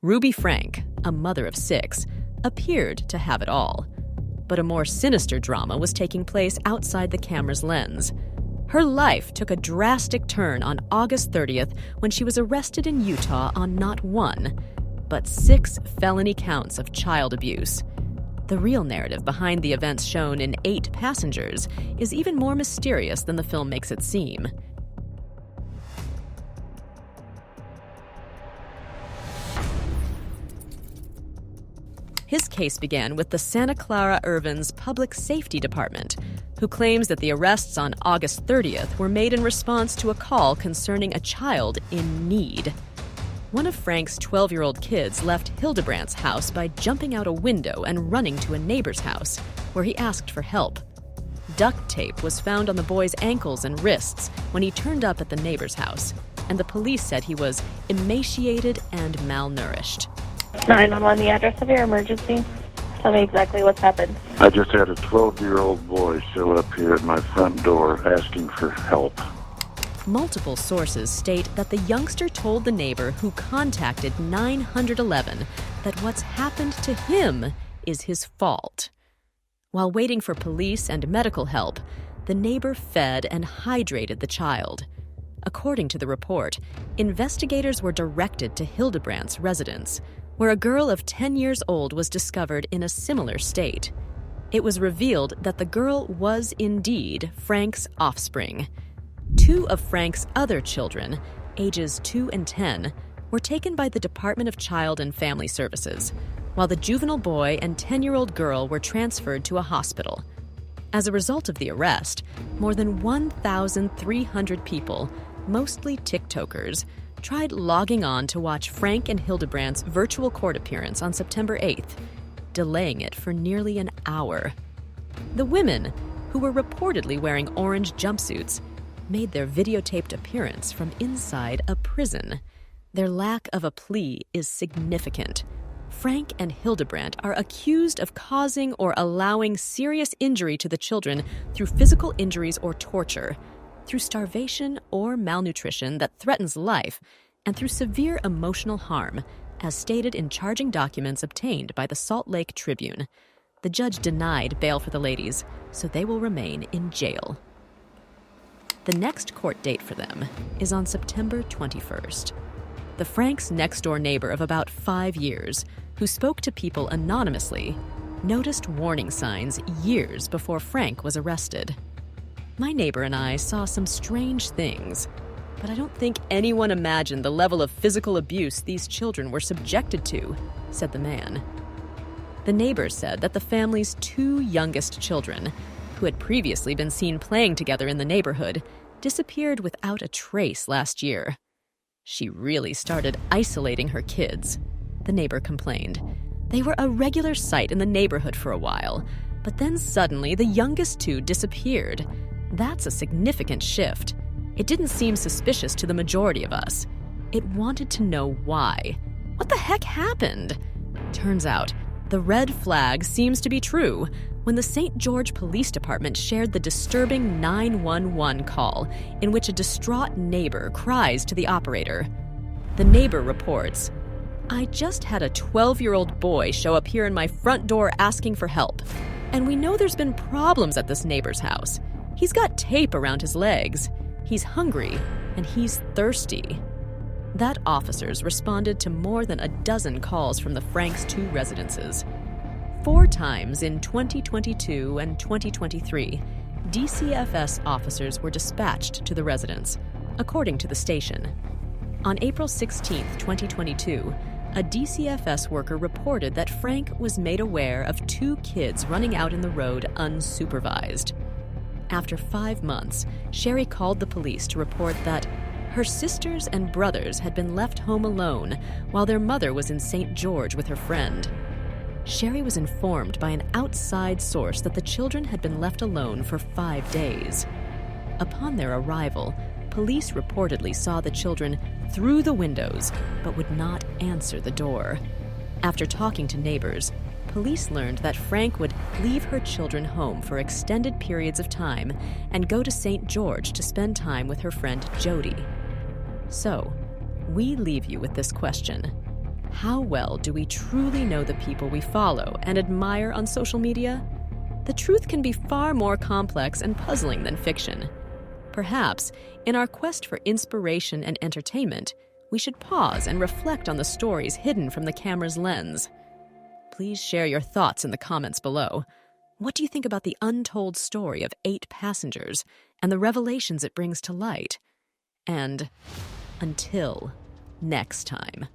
Ruby Frank, a mother of 6, appeared to have it all. But a more sinister drama was taking place outside the camera's lens. Her life took a drastic turn on August 30th when she was arrested in Utah on not 1, but 6 felony counts of child abuse. The real narrative behind the events shown in 8 Passengers is even more mysterious than the film makes it seem. His case began with the Santa Clara Irvine's Public Safety Department, who claims that the arrests on August 30th were made in response to a call concerning a child in need. One of Frank's 12-year-old kids left Hildebrandt's house by jumping out a window and running to a neighbor's house, where he asked for help. Duct tape was found on the boy's ankles and wrists when he turned up at the neighbor's house, and the police said he was emaciated and malnourished. 911, the address of your emergency. Tell me exactly what's happened. I just had a 12-year-old boy show up here at my front door asking for help. Multiple sources state that the youngster told the neighbor who contacted 911 that what's happened to him is his fault. While waiting for police and medical help, the neighbor fed and hydrated the child. According to the report, investigators were directed to Hildebrandt's residence, where a girl of 10 years old was discovered in a similar state. It was revealed that the girl was indeed Frank's offspring. 2 of Frank's other children, ages 2 and 10, were taken by the Department of Child and Family Services, while the juvenile boy and 10-year-old girl were transferred to a hospital. As a result of the arrest, more than 1,300 people, mostly TikTokers, tried logging on to watch Frank and Hildebrandt's virtual court appearance on September 8th, delaying it for nearly an hour. The women, who were reportedly wearing orange jumpsuits, made their videotaped appearance from inside a prison. Their lack of a plea is significant. Frank and Hildebrandt are accused of causing or allowing serious injury to the children through physical injuries or torture, through starvation or malnutrition that threatens life, and through severe emotional harm, as stated in charging documents obtained by the Salt Lake Tribune. The judge denied bail for the ladies, so they will remain in jail. The next court date for them is on September 21st. The Frank's next-door neighbor of about 5 years, who spoke to people anonymously, noticed warning signs years before Frank was arrested. My neighbor and I saw some strange things, but I don't think anyone imagined the level of physical abuse these children were subjected to, said the man. The neighbor said that the family's 2 youngest children, who had previously been seen playing together in the neighborhood, disappeared without a trace last year. She really started isolating her kids, the neighbor complained. They were a regular sight in the neighborhood for a while, but then suddenly the youngest 2 disappeared. That's a significant shift. It didn't seem suspicious to the majority of us. It wanted to know why. What the heck happened? Turns out, the red flag seems to be true when the St. George Police Department shared the disturbing 911 call in which a distraught neighbor cries to the operator. The neighbor reports, "I just had a 12-year-old boy show up here in my front door asking for help, and we know there's been problems at this neighbor's house. He's got tape around his legs. He's hungry, and he's thirsty." That officers responded to more than a dozen calls from the Frank's 2 residences. 4 times in 2022 and 2023, DCFS officers were dispatched to the residence, according to the station. On April 16, 2022, a DCFS worker reported that Frank was made aware of 2 kids running out in the road unsupervised. After 5 months, Sherry called the police to report that her sisters and brothers had been left home alone while their mother was in St. George with her friend. Sherry was informed by an outside source that the children had been left alone for 5 days. Upon their arrival, police reportedly saw the children through the windows but would not answer the door. After talking to neighbors, police learned that Frank would leave her children home for extended periods of time and go to St. George to spend time with her friend Jodi. So, we leave you with this question. How well do we truly know the people we follow and admire on social media? The truth can be far more complex and puzzling than fiction. Perhaps, in our quest for inspiration and entertainment, we should pause and reflect on the stories hidden from the camera's lens. Please share your thoughts in the comments below. What do you think about the untold story of 8 passengers and the revelations it brings to light? And until next time.